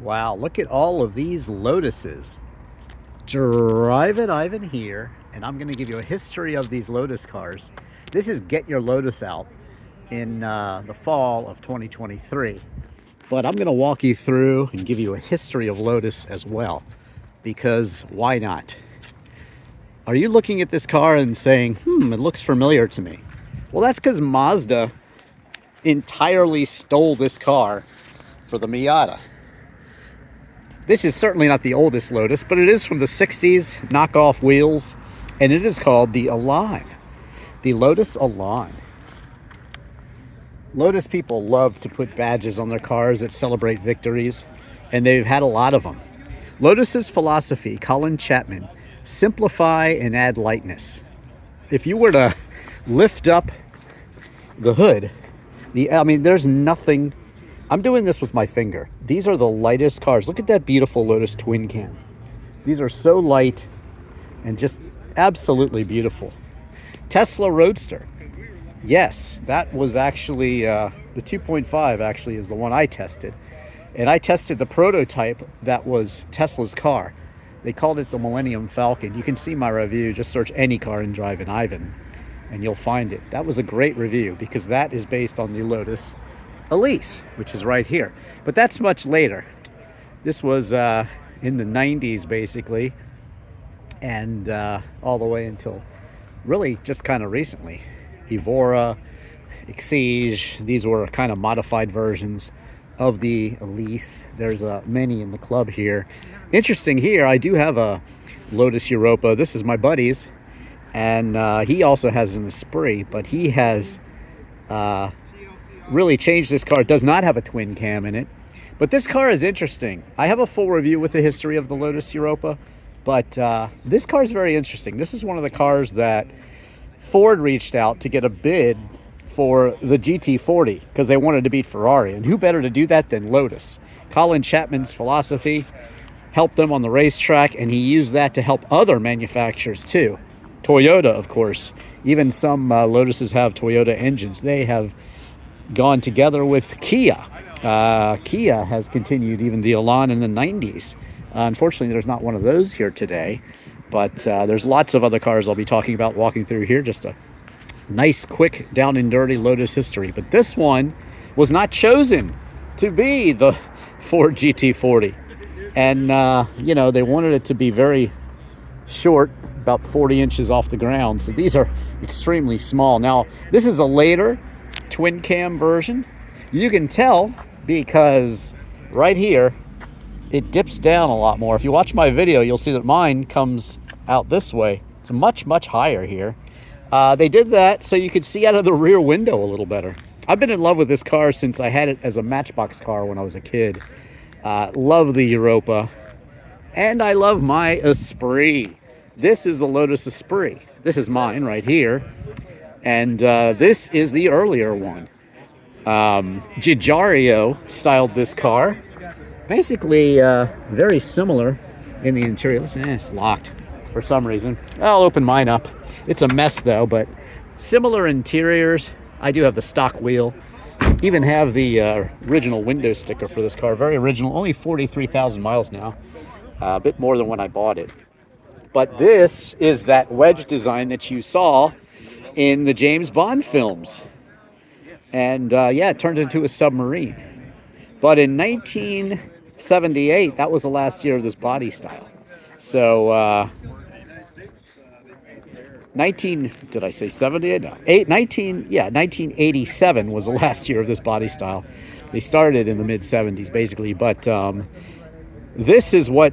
Wow, look at all of these Lotuses. Drivin Ivan here, and I'm going to give you a history of these Lotus cars. This is Get Your Lotus Out in the fall of 2023. But I'm going to walk you through and give you a history of Lotus as well, because why not? Are you looking at this car and saying, it looks familiar to me? Well, that's because Mazda entirely stole this car for the Miata. This is certainly not the oldest Lotus, but it is from the 60s, knockoff wheels, and it is called the Elan, the Lotus Elan. Lotus people love to put badges on their cars that celebrate victories, and they've had a lot of them. Lotus's philosophy, Colin Chapman, simplify and add lightness. If you were to lift up the hood, there's nothing. I'm doing this with my finger. These are the lightest cars. Look at that beautiful Lotus twin cam. These are so light and just absolutely beautiful. Tesla Roadster. Yes, that was actually, the 2.5 actually is the one I tested. And I tested the prototype that was Tesla's car. They called it the Millennium Falcon. You can see my review. Just search any car in Drivin Ivan and you'll find it. That was a great review because that is based on the Lotus Elise, which is right here. But that's much later. This was in the 90s basically, and all the way until really just kind of recently. Evora, Exige, these were kind of modified versions of the Elise. There's many in the club here. Interesting here, I do have a Lotus Europa. This is my buddy's, and he also has an Esprit, but he has really changed this car. It does not have a twin cam in it, but this car is interesting. I have a full review with the history of the Lotus Europa, but this car is very interesting. This is one of the cars that Ford reached out to get a bid for the GT40 because they wanted to beat Ferrari, and who better to do that than Lotus? Colin Chapman's philosophy helped them on the racetrack, and he used that to help other manufacturers too. Toyota, of course. Even some Lotuses have Toyota engines. They have gone together with Kia. Kia has continued even the Elan in the 90s. Unfortunately, there's not one of those here today, but there's lots of other cars I'll be talking about walking through here. Just a nice, quick, down and dirty Lotus history. But this one was not chosen to be the Ford GT40. And, they wanted it to be very short, about 40 inches off the ground. So these are extremely small. Now, this is a later twin cam version. You can tell because right here it dips down a lot more. If you watch my video, you'll see that mine comes out this way. It's much higher here. They did that so you could see out of the rear window a little better. I've been in love with this car since I had it as a Matchbox car when I was a kid. Love the Europa, and I love my Esprit. This is the Lotus Esprit. This is mine right here. And this is the earlier one. Giugiaro styled this car. Basically, very similar in the interior. It's locked for some reason. I'll open mine up. It's a mess though, but similar interiors. I do have the stock wheel. Even have the original window sticker for this car. Very original. Only 43,000 miles now. A bit more than when I bought it. But this is that wedge design that you saw in the James Bond films. And it turned into a submarine. But in 1978, that was the last year of this body style. So 1987 was the last year of this body style. They started in the mid-70s basically, but this is what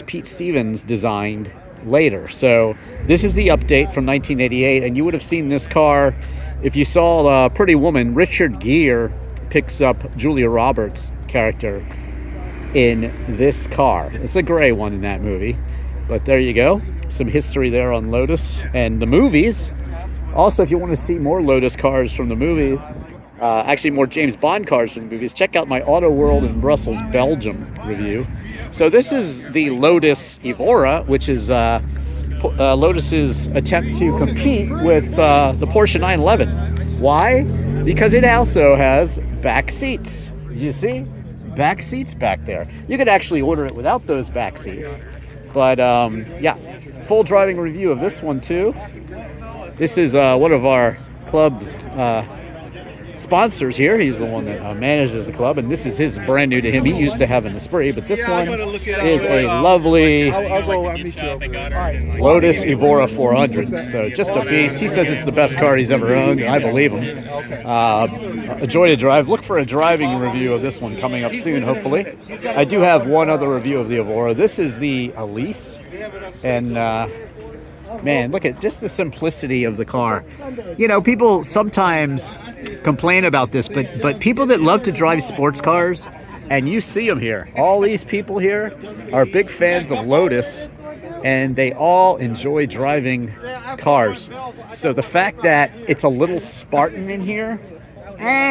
Pete Stevens designed later. So this is the update from 1988, and you would have seen this car if you saw Pretty Woman. Richard Gere picks up Julia Roberts' character in this car. It's a gray one in that movie, but there you go. Some history there on Lotus and the movies. Also, if you want to see more Lotus cars from the movies, actually more James Bond cars from the movies, check out my Auto World in Brussels, Belgium review. So this is the Lotus Evora, which is Lotus's attempt to compete with the Porsche 911. Why? Because it also has back seats. You see? back seats back there. You could actually order it without those back seats. But yeah, full driving review of this one too. This is one of our club's sponsors here. He's the one that manages the club, and this is his brand new to him. He used to have an Esprit, but this one is a lovely Lotus Evora 400. So just a beast. He says it's the best car he's ever owned, and I believe him. A joy to drive. Look for a driving review of this one coming up soon, hopefully. I do have one other review of the Evora. This is the Elise, and man, look at just the simplicity of the car. You know, people sometimes complain about this, but people that love to drive sports cars, and you see them here, all these people here are big fans of Lotus, and they all enjoy driving cars. So the fact that it's a little Spartan in here,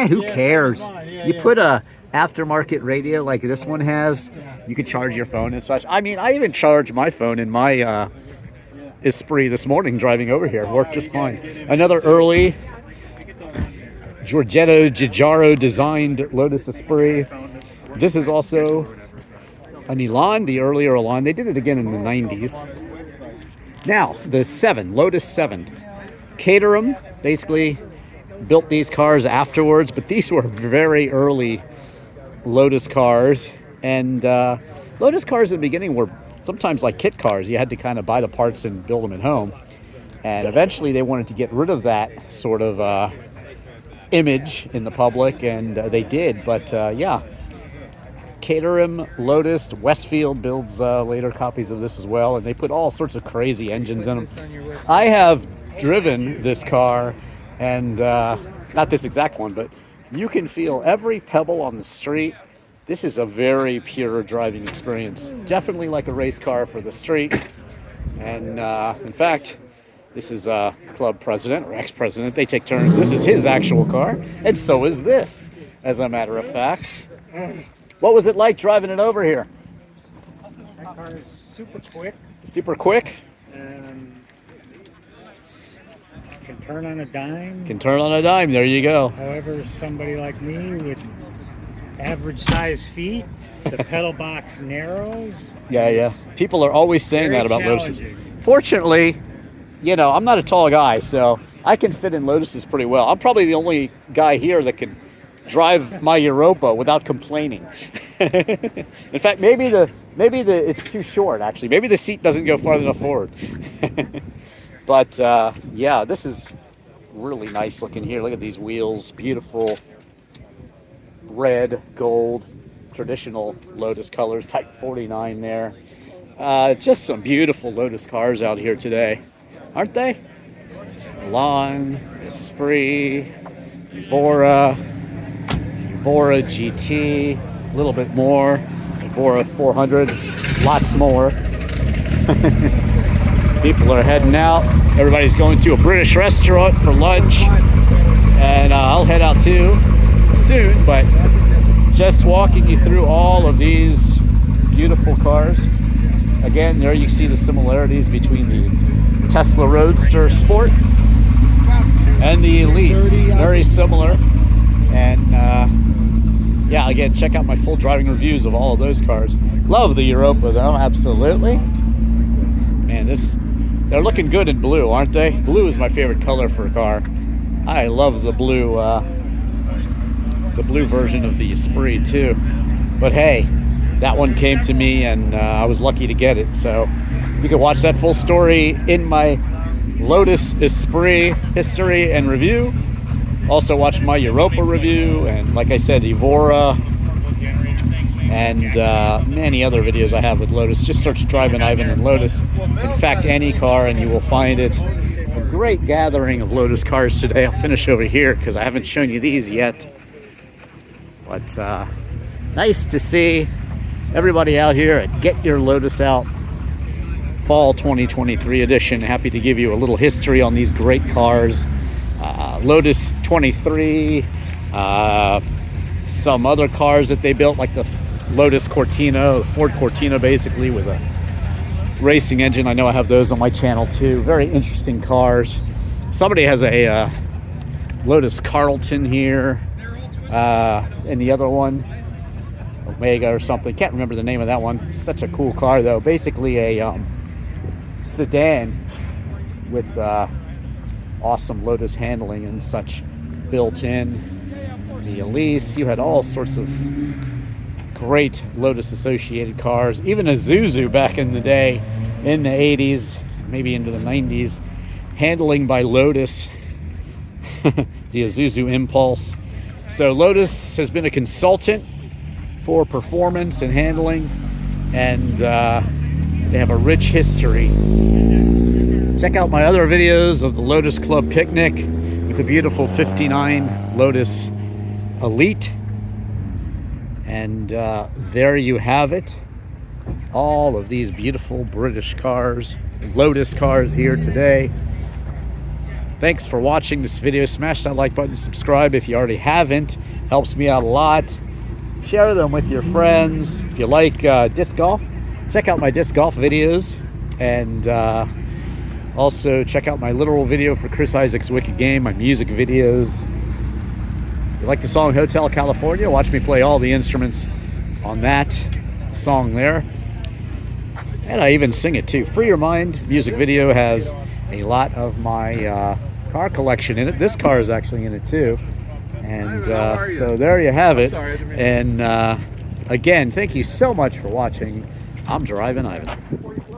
who cares? You put a aftermarket radio like this one has, you could charge your phone and such. I mean, I even charged my phone in my Esprit this morning driving over here. Worked just fine. Another early Giugiaro designed Lotus Esprit. This is also an Elan, the earlier Elan. They did it again in the 90s. Now, the 7, Lotus 7. Caterham basically built these cars afterwards, but these were very early Lotus cars. And Lotus cars in the beginning were sometimes like kit cars. You had to kind of buy the parts and build them at home. And eventually they wanted to get rid of that sort of image in the public, and they did. But yeah, Caterham, Lotus, Westfield builds later copies of this as well, and they put all sorts of crazy engines in them. I have driven this car, and not this exact one, but you can feel every pebble on the street. This is a very pure driving experience. Definitely like a race car for the street. And in fact, this is a club president or ex-president. They take turns. This is his actual car. And so is this, as a matter of fact. What was it like driving it over here? That car is super quick. Super quick? Can turn on a dime. Can turn on a dime. There you go. However, somebody like me with average size feet, the pedal box narrows. Yeah. People are always saying that about Lotuses. Challenging. Fortunately, you know, I'm not a tall guy, so I can fit in Lotuses pretty well. I'm probably the only guy here that can drive my Europa without complaining. In fact, maybe it's too short, actually. Maybe the seat doesn't go far enough forward. But yeah, this is really nice looking here. Look at these wheels, beautiful red, gold, traditional Lotus colors, Type 49 there. Just some beautiful Lotus cars out here today, aren't they? Elan, Esprit, Evora GT, a little bit more, Evora 400, lots more. People are heading out. Everybody's going to a British restaurant for lunch, and I'll head out too soon, but just walking you through all of these beautiful cars. Again, there you see the similarities between the Tesla Roadster Sport and the Elise. Very similar. And yeah, again, check out my full driving reviews of all of those cars. Love the Europa though, absolutely. Man, they're looking good in blue, aren't they? Blue is my favorite color for a car. I love the blue version of the Esprit too. But hey, that one came to me, and I was lucky to get it. So you can watch that full story in my Lotus Esprit history and review. Also watch my Europa review, and like I said, Evora, and many other videos I have with Lotus. Just search Drivin Ivan and Lotus. In fact, any car, and you will find it. A great gathering of Lotus cars today. I'll finish over here because I haven't shown you these yet. But nice to see everybody out here at Get Your Lotus Out Fall 2023 edition. Happy to give you a little history on these great cars. Lotus 23, some other cars that they built, like the Lotus Cortina, the Ford Cortina basically, with a racing engine. I know I have those on my channel too. Very interesting cars. Somebody has a Lotus Carlton here, and the other one, a Omega or something. Can't remember the name of that one. Such a cool car though. Basically a sedan with awesome Lotus handling and such built in. The Elise, you had all sorts of great Lotus associated cars. Even a Isuzu back in the day, in the 80s, maybe into the 90s, handling by Lotus. The Isuzu Impulse. So Lotus has been a consultant for performance and handling, and they have a rich history. Check out my other videos of the Lotus Club picnic with the beautiful 59 Lotus Elite. And there you have it. All of these beautiful British cars, Lotus cars here today. Thanks for watching this video. Smash that like button, subscribe if you already haven't. Helps me out a lot. Share them with your friends. If you like disc golf, check out my disc golf videos. And also check out my literal video for Chris Isaac's Wicked Game, my music videos. If you like the song Hotel California, watch me play all the instruments on that song there. And I even sing it too. Free Your Mind music video has a lot of my car collection in it. This car is actually in it too. And so there you have it. And again, thank you so much for watching. I'm Drivin Ivan.